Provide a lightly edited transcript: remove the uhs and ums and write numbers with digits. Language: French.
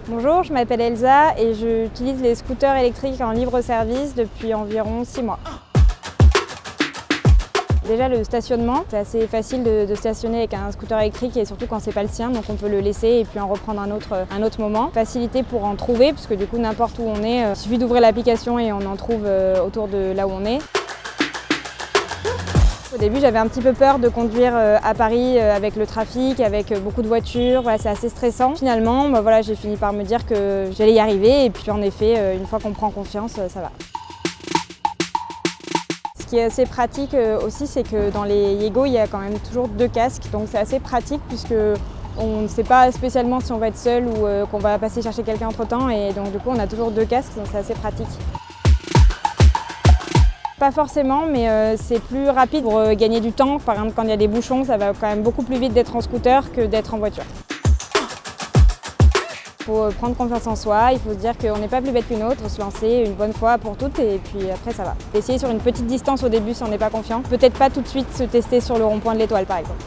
Bonjour, je m'appelle Elsa et j'utilise les scooters électriques en libre service depuis environ 6 mois. Déjà le stationnement, c'est assez facile de stationner avec un scooter électrique et surtout quand c'est pas le sien, donc on peut le laisser et puis en reprendre un autre moment. Facilité pour en trouver, parce que du coup n'importe où on est, il suffit d'ouvrir l'application et on en trouve autour de là où on est. Au début, j'avais un petit peu peur de conduire à Paris avec le trafic, avec beaucoup de voitures, voilà, c'est assez stressant. Finalement, j'ai fini par me dire que j'allais y arriver et puis en effet, une fois qu'on prend confiance, ça va. Ce qui est assez pratique aussi, c'est que dans les Yego, il y a quand même toujours 2 casques, donc c'est assez pratique puisque on ne sait pas spécialement si on va être seul ou qu'on va passer chercher quelqu'un entre temps et donc du coup on a toujours 2 casques, donc c'est assez pratique. Pas forcément, mais c'est plus rapide pour gagner du temps. Par exemple, quand il y a des bouchons, ça va quand même beaucoup plus vite d'être en scooter que d'être en voiture. Il faut prendre confiance en soi, il faut se dire qu'on n'est pas plus bête qu'une autre, il faut se lancer une bonne fois pour toutes et puis après ça va. Essayer sur une petite distance au début si on n'est pas confiant. Peut-être pas tout de suite se tester sur le rond-point de l'Étoile par exemple.